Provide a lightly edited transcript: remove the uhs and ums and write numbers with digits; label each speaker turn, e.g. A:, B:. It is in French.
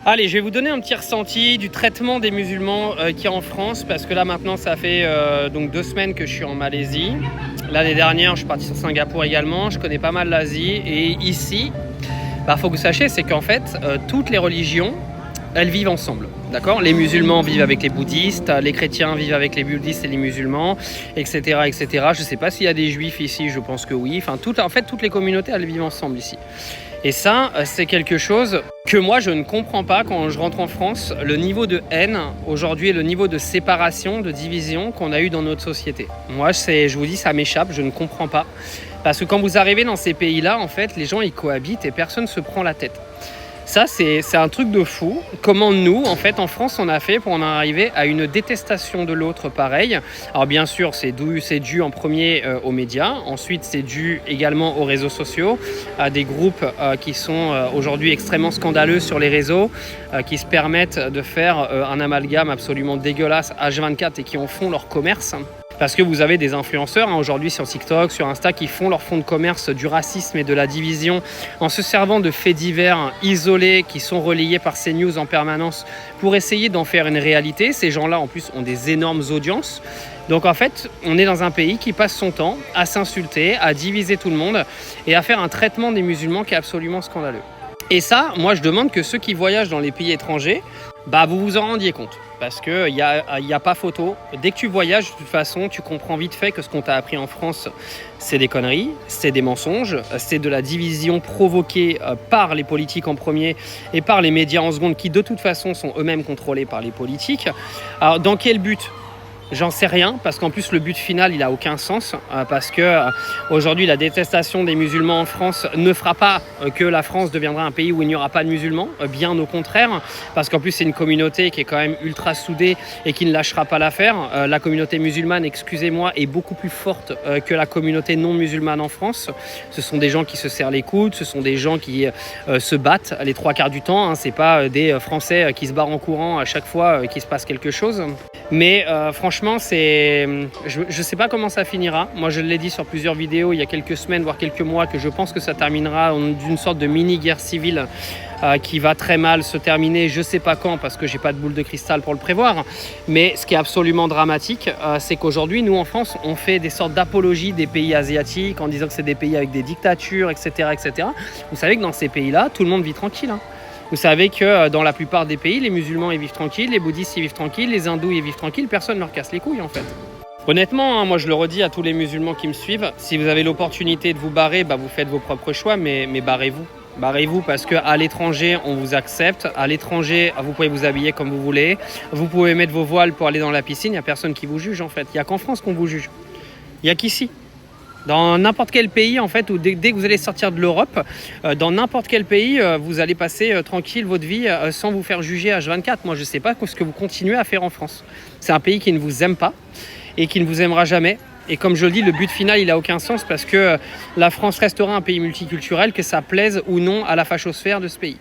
A: Allez, je vais vous donner un petit ressenti du traitement des musulmans qu'il y a en France, parce que là maintenant ça fait donc 2 semaines que je suis en Malaisie. L'année dernière je suis parti sur Singapour également, je connais pas mal l'Asie, et ici, faut que vous sachiez, c'est qu'en fait toutes les religions, elles vivent ensemble, d'accord? Les musulmans vivent avec les bouddhistes, les chrétiens vivent avec les bouddhistes et les musulmans, etc., etc. Je ne sais pas s'il y a des juifs ici, je pense que oui. Enfin, toutes les communautés, elles vivent ensemble ici. Et ça, c'est quelque chose que moi, je ne comprends pas quand je rentre en France. Le niveau de haine, aujourd'hui, et le niveau de séparation, de division qu'on a eu dans notre société. Moi, je vous dis, ça m'échappe, je ne comprends pas. Parce que quand vous arrivez dans ces pays-là, en fait, les gens, ils cohabitent et personne ne se prend la tête. Ça, c'est un truc de fou. Comment nous, en fait, en France, on a fait pour en arriver à une détestation de l'autre pareil. Alors bien sûr, c'est dû en premier aux médias. Ensuite, c'est dû également aux réseaux sociaux, à des groupes qui sont aujourd'hui extrêmement scandaleux sur les réseaux, qui se permettent de faire un amalgame absolument dégueulasse H24 et qui en font leur commerce. Parce que vous avez des influenceurs aujourd'hui sur TikTok, sur Insta, qui font leur fonds de commerce du racisme et de la division en se servant de faits divers isolés qui sont relayés par CNews en permanence pour essayer d'en faire une réalité. Ces gens-là, en plus, ont des énormes audiences. Donc en fait, on est dans un pays qui passe son temps à s'insulter, à diviser tout le monde et à faire un traitement des musulmans qui est absolument scandaleux. Et ça, moi, je demande que ceux qui voyagent dans les pays étrangers, vous vous en rendiez compte. Parce qu'il n'y a pas photo. Dès que tu voyages, de toute façon, tu comprends vite fait que ce qu'on t'a appris en France, c'est des conneries, c'est des mensonges, c'est de la division provoquée par les politiques en premier et par les médias en seconde qui, de toute façon, sont eux-mêmes contrôlés par les politiques. Alors, dans quel but ? J'en sais rien, parce qu'en plus le but final il n'a aucun sens, parce que aujourd'hui la détestation des musulmans en France ne fera pas que la France deviendra un pays où il n'y aura pas de musulmans, bien au contraire, parce qu'en plus c'est une communauté qui est quand même ultra soudée et qui ne lâchera pas l'affaire. La communauté musulmane, excusez-moi, est beaucoup plus forte que la communauté non musulmane en France. Ce sont des gens qui se serrent les coudes, ce sont des gens qui se battent les 3/4 du temps, hein. C'est pas des Français qui se barrent en courant à chaque fois qu'il se passe quelque chose. Mais franchement, je ne sais pas comment ça finira. Moi, je l'ai dit sur plusieurs vidéos il y a quelques semaines, voire quelques mois, que je pense que ça terminera d'une sorte de mini-guerre civile qui va très mal se terminer. Je ne sais pas quand, parce que je n'ai pas de boule de cristal pour le prévoir. Mais ce qui est absolument dramatique, c'est qu'aujourd'hui, nous, en France, on fait des sortes d'apologie des pays asiatiques en disant que c'est des pays avec des dictatures, etc., etc. Vous savez que dans ces pays-là, tout le monde vit tranquille, hein. Vous savez que dans la plupart des pays, les musulmans ils vivent tranquilles, les bouddhistes ils vivent tranquilles, les hindous ils vivent tranquilles, personne ne leur casse les couilles en fait. Honnêtement, hein, moi je le redis à tous les musulmans qui me suivent, si vous avez l'opportunité de vous barrer, vous faites vos propres choix, mais barrez-vous. Barrez-vous parce qu'à l'étranger, on vous accepte. À l'étranger, vous pouvez vous habiller comme vous voulez. Vous pouvez mettre vos voiles pour aller dans la piscine, il n'y a personne qui vous juge en fait. Il n'y a qu'en France qu'on vous juge. Il n'y a qu'ici. Dans n'importe quel pays, en fait, où dès que vous allez sortir de l'Europe, dans n'importe quel pays, vous allez passer tranquille votre vie sans vous faire juger H24. Moi, je ne sais pas ce que vous continuez à faire en France. C'est un pays qui ne vous aime pas et qui ne vous aimera jamais. Et comme je le dis, le but final, il n'a aucun sens parce que la France restera un pays multiculturel, que ça plaise ou non à la fachosphère de ce pays.